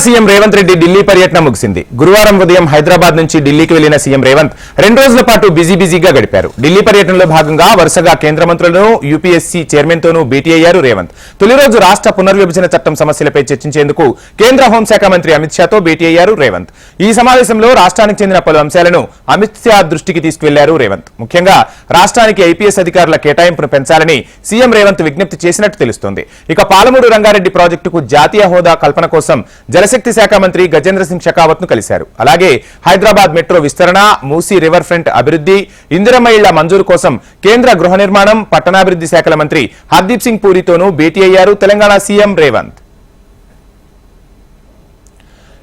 CM Revanth Reddy Delhi పర్యటన ముగిసింది. గురువారం ఉదయం హైదరాబాద్ నుంచి ఢిల్లీకి వెళ్లిన సీఎం రేవంత్ 2 రోజుల పాటు బిజీగా గడిపారు. ఢిల్లీ పర్యటనలో భాగంగా వరుసగా కేంద్ర మంత్రులను, యూపీఎస్సీ చైర్మన్ తోనూ భేటీ అయ్యారు రేవంత్. తొలి రోజు రాష్ట్ర పునర్విభజన చట్టం సమస్యలపై చర్చించేందుకు కేంద్ర హోంశాఖ మంత్రి అమిత్ షాతో భేటీ అయ్యారు రేవంత్. ఈ సమావేశంలో రాష్ట్రానికి చెందిన పలు అంశాలను అమిత్ షా దృష్టికి తీసుకువెళ్లారు రేవంత్. ముఖ్యంగా రాష్ట్రానికి ఐపీఎస్ అధికారుల కేటాయింపును పెంచాలని సీఎం రేవంత్ విజ్ఞప్తి చేసినట్టు తెలుస్తోంది. ఇక పాలమూరు రంగారెడ్డి ప్రాజెక్టుకు జాతీయ హోదా కల్పన కోసం జలశక్తి శాఖ మంత్రి గజేంద్ర సింగ్ షెకావత్ ను కలిశారు. అలాగే హైదరాబాద్ మెట్రో విస్తరణ, మూసీ రివర్ ఫ్రంట్ అభివృద్ధి, ఇందిరమ్మ ఇళ్ల మంజూరు కోసం కేంద్ర గృహ నిర్మాణం, పట్టణాభివృద్ధి శాఖల మంత్రి హర్దీప్ సింగ్ పూరితోనూ భేటీ అయ్యారు తెలంగాణ సీఎం రేవంత్.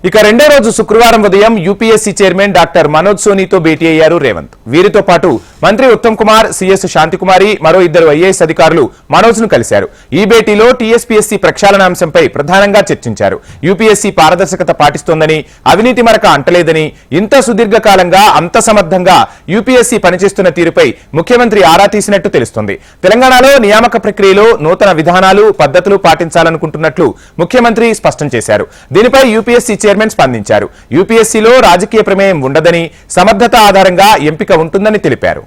ఇక రెండో రోజు శుక్రవారం ఉదయం యూపీఎస్సీ చైర్మన్ డాక్టర్ మనోజ్ సోనీతో భేటీ అయ్యారు రేవంత్. వీరితో పాటు మంత్రి ఉత్తమ్ కుమార్, సీఎస్ శాంతికుమారి, మరో 2 ఐఏఎస్ అధికారులు మనోజ్ ను కలిశారు. ఈ భేటీలో టీఎస్పీఎస్సీ ప్రక్షాళన అంశంపై ప్రధానంగా చర్చించారు. యూపీఎస్సీ పారదర్శకత పాటిస్తోందని, అవినీతి మరక అంటలేదని, ఇంత సుదీర్ఘకాలంగా అంత సమర్థంగా యూపీఎస్సీ పనిచేస్తున్న తీరుపై ముఖ్యమంత్రి ఆరా తీసినట్టు తెలుస్తోంది. తెలంగాణలో నియామక ప్రక్రియలో నూతన విధానాలు, పద్ధతులు పాటించాలనుకుంటున్నట్లు ముఖ్యమంత్రి స్పష్టం చేశారు. దీనిపై యూపీఎస్సీ చైర్మన్ స్పందించారు. యూపీఎస్సీలో రాజకీయ ప్రమేయం ఉండదని, సమర్థత ఆధారంగా ఎంపిక ఉంటుందని తెలిపారు.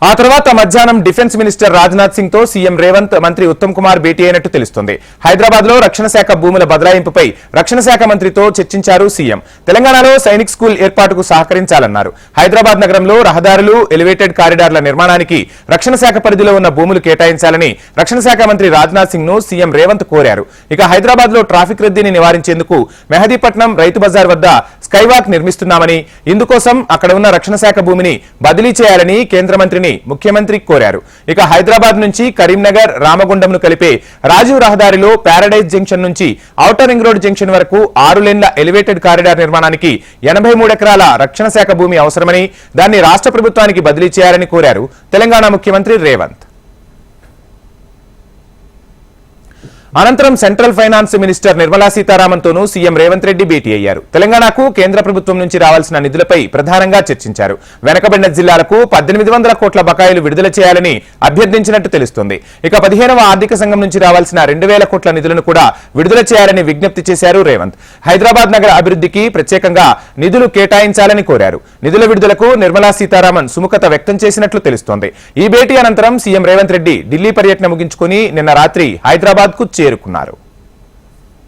ఆ తర్వాత మధ్యాహ్నం డిఫెన్స్ మినిస్టర్ రాజ్నాథ్ సింగ్ తో సీఎం రేవంత్, మంత్రి ఉత్తమ్ కుమార్ భేటీ అయినట్టు తెలుస్తోంది. హైదరాబాద్ లో రక్షణ శాఖ భూముల బదలాయింపుపై రక్షణ శాఖ మంత్రితో చర్చించారు సీఎం. తెలంగాణలో సైనిక్ స్కూల్ ఏర్పాటుకు సహకరించాలన్నారు. హైదరాబాద్ నగరంలో రహదారులు, ఎలివేటెడ్ కారిడార్ల నిర్మాణానికి రక్షణ శాఖ పరిధిలో ఉన్న భూములు కేటాయించాలని రక్షణ శాఖ మంత్రి రాజ్నాథ్ సింగ్ ను సీఎం రేవంత్ కోరారు. ఇక హైదరాబాద్ లో ట్రాఫిక్ రద్దీని నివారించేందుకు మెహదీపట్నం రైతు బజార్ వద్ద స్కైవాక్ నిర్మిస్తున్నామని, ఇందుకోసం అక్కడ ఉన్న రక్షణ శాఖ భూమిని బదిలీ చేయాలని కేంద్ర మంత్రిని ముఖ్యమంత్రి కోరారు. ఇక హైదరాబాద్ నుంచి కరీంనగర్, రామగుండంను కలిపే రాజీవ్ రహదారిలో ప్యారడైజ్ జంక్షన్ నుంచి ఔటర్ రింగ్ రోడ్ జంక్షన్ వరకు 6 లేన్ల ఎలివేటెడ్ కారిడార్ నిర్మాణానికి 83 ఎకరాల రక్షణ శాఖ భూమి అవసరమని, దాన్ని రాష్ట్ర ప్రభుత్వానికి బదిలీ చేయాలని కోరారు తెలంగాణ ముఖ్యమంత్రి రేవంత్. అనంతరం central finance minister Nirmala Sitharaman తోనూ సీఎం రేవంత్ రెడ్డి భేటీ అయ్యారు. తెలంగాణకు కేంద్ర ప్రభుత్వం నుంచి రావాల్సిన నిధులపై ప్రధానంగా చర్చించారు. వెనకబడిన జిల్లాలకు 1800 కోట్ల బకాయిలు విడుదల చేయాలని అభ్యర్థించినట్టు తెలుస్తోంది. ఇక 15వ ఆర్థిక సంఘం నుంచి రావాల్సిన 2000 కోట్ల నిధులను కూడా విడుదల చేయాలని విజ్ఞప్తి చేశారు రేవంత్. హైదరాబాద్ నగర అభివృద్ధికి ప్రత్యేకంగా నిధులు కేటాయించాలని కోరారు. నిధుల విడుదలకు నిర్మలా సీతారామన్ సుముఖత వ్యక్తం చేసినట్లు తెలుస్తోంది. ఈ భేటీ అనంతరం సీఎం రేవంత్ రెడ్డి ఢిల్లీ పర్యటన ముగించుకుని నిన్న రాత్రి హైదరాబాద్ కు చేరుకున్నారు.